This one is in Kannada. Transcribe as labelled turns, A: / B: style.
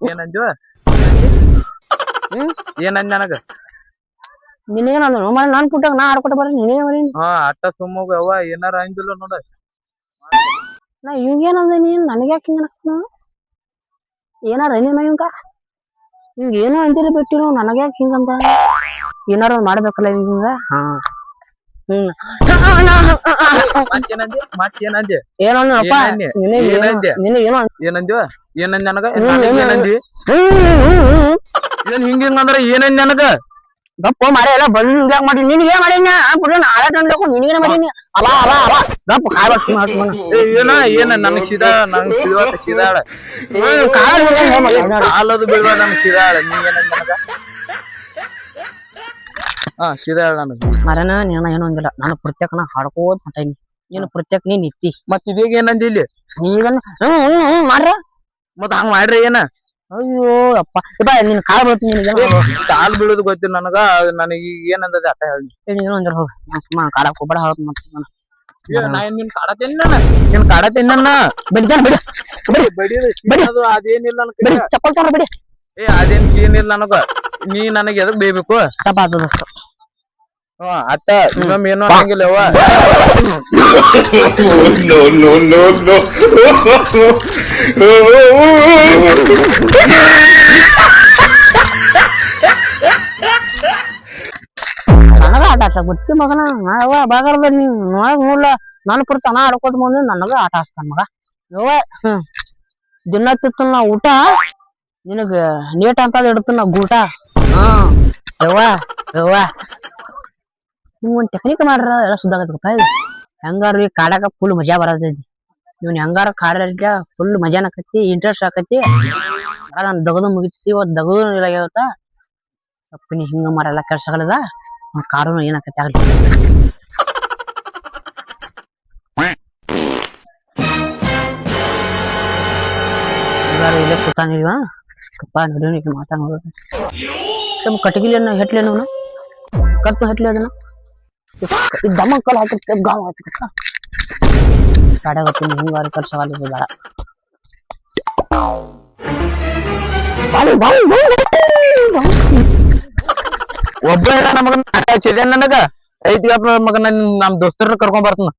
A: ಏನಂದ್ವ ಏನಂದ್ ನನಗ
B: ನಿನಗೇನಂದ ನಾನ್ ಪುಟ್ಟಾಗ ನಾ ಆಡ್ಕೊತ ಬರ್ರಿ ನೀನೇ ಬರೀ
A: ಅಟ್ಟ ಸುಮ್ಮಗ ಅವ್ವ ಏನಾರ ಅಂದಿಲ್ಲ ನೋಡ
B: ನಾ ಇವಾಗೇನಂದ ನೀನ್ ನನಗ್ಯಾಕ ಹಿಂಗ ಅನಸ್ತಾನ ಏನಾರ ನಿಮ್ಮ ಇವಂಗ ಹಿಂಗ ಏನೋ ಅಂದಿರಿ ಬಿಟ್ಟಿರು ನನಗ್ಯಾಕ ಹಿಂಗಂತ ಏನಾರ ಮಾಡ್ಬೇಕಲ್ಲ ಹಿಂಗ
A: ಮತ್ತೇನಂದಿ
B: ಏನಪ್ಪ
A: ಏನಂದ್ವ ಏನಂದ್ ನನಗ ಏನಂದಿ ಏನ್ ಹಿಂಗ ಅಂದ್ರ ಏನಂದ್ ನನಗ
B: ಗಪ್ಪ ಮಾರ ಎಲ್ಲ ಬಂದ್ ಮಾಡಿ ನಿನ್ಗೆ ಮಾಡೀನಿ ಆಳ ನಿನಗೇನ ಮಾಡೀನಿ ಅಲಾ ಅಲಾ ಅಲ ಗಪ್ಪ
A: ಏನ ಏನ ನನ್ ಸಿದಾಳ ಕಾಲದು ಬೀಳುವ ನನ್ ಸಿದಾಳ ನೀ ಏನಂದ್ ನನಗ ಸಿದಾಳ ನನಗ
B: ಮರನ ನೀನ ಏನೋ ಅಂದಿಲ್ಲ ನಾನು ಪ್ರತ್ಯೇಕನ ಹಾಡ್ಕೋದ್ ಹೊಂಟೈನಿ ನೀನು ಪ್ರತ್ಯೇಕ ನೀನ್ ನಿತ್ತಿ
A: ಮತ್ ಇದೇಗ ಏನಂದಿ ಇಲ್ಲಿ
B: ನೀಗನ್ ಮಾಡ್ರ
A: ಮತ್ ಹಂಗ ಮಾಡ್ರಿ ಏನ
B: ಅಯ್ಯೋ ಅಪ್ಪ ನಿನ್ ಕಾಲ್ ಬರ್ತೀನಿ ನಿನಗೆ
A: ಕಾಲ್ ಬೀಳುದು ಗೊತ್ತಿಲ್ಲ ನನಗ ನನಗ ಏನಂದದ ಅಟ್ಟ ಹೇಳಿ
B: ಅಂದ್ರ ಹೋಗ್ ಕಾಡಕ್ ಹೋಗ್ಬೇಡ ಹಾಳತ್ ಮಾಡ್ತೀನಿ
A: ನಿನ್ ಕಾಡತೇನಿ ನಿನ್ ಕಾಡತೇನಿ ನನ್ನ ಅದೇನಿಲ್ಲ
B: ಚಪ್ಪಲ್ ತಗೊಂಡ್ ಬಿಡಿ
A: ಅದೇನ್ ಏನಿಲ್ಲ ನನಗ ನೀ ನನಗೆ ಎದಕ್ ಬೇಯ್ಬೇಕು
B: ತಪ್ಪಾದಷ್ಟು
A: ಅತ್ತ ಇನ್ನೊಮ್ಮೆ ಏನೋ ಹಂಗಿಲ್ಲ ಅವ್ವ
B: ನನಗ ಆಟ ಆಡ್ಸ ಗೊತ್ತಿ ಮಗನ ನಾವ ಬಾಗರ್ದ ನೀ ನೋಡಕ್ ನೋಡ್ಲ ನಾನು ಪುರ್ತ ನಾ ಆಡ್ಕೋತ ಬಂದ್ರೆ ನನಗ ಆಟ ಆಡ್ಸ್ತಾನ ಮಗ ಯವ್ವ ದಿನ ತಿತ್ತು ನಾ ಊಟ ನಿನಗ ನೀಟ್ ಅಂತ ಇಡ್ತಾನ ಗೂಟ ಯವ್ವ ಯವ್ವ ನಿಮ್ ಒಂದ್ ಟೆಕ್ನಿಕ್ ಮಾಡ್ರ ಎಲ್ಲ ಸುದ್ದಾಗತ್ತಪ್ಪ ಹೆಂಗಾರ ಕಾಡಾಕ ಫುಲ್ ಮಜಾ ಬರತೈತಿ ಇವ್ನ ಹೆಂಗಾರ ಕಾಡ ಫುಲ್ ಮಜಾನ ಆಕತಿ ಇಂಟ್ರೆಸ್ಟ್ ಆಕತಿ ನಾನ್ ದಗದು ಮುಗಿತಿ ಇವತ್ ದಗದು ಇರಾಗ್ಯಾವತ್ತ ಅಪ್ಪನಿ ಹಿಂಗ ಮಾಡಲ್ಲ ಕೆಲ್ಸಗಳದ ಕಾರುನು ಏನಾಕತಿ ಆಗ್ಲಿ ಎಲ್ಲಾರು ಇಲ್ಲೇ ಕೂತಾನಿಲ್ವಾ ಕಪ್ಪ ನಡುವನಿಗೆ ಮಾತಾಡೋದು ನಮ್ಮ ಕಟಗಿಲಿಯನ್ನ ಹೆಟ್ಲೇನು ಕಲ್ಪು ಹೆಟ್ಲಿ ಅದನ್ನ ದಮ್ಮ ಕಲ್ ಹಾಕಿ ಗಾವ್ ಹಾಕಿ ಕಾಡಾಗತ್ತೀನಿ ಹಿಂಗಾರು ಕೆಲಸವಾಗಲಿ ಬೇಡ
A: ಒಬ್ಬ ನಮಗ ಹಚ್ಚಿದೆ ನನಗ ಐತಿ ಮಗ ನಮ್ ದೋಸ್ತರನ್ನ ಕರ್ಕೊಂಡ್ ಬರ್ತನ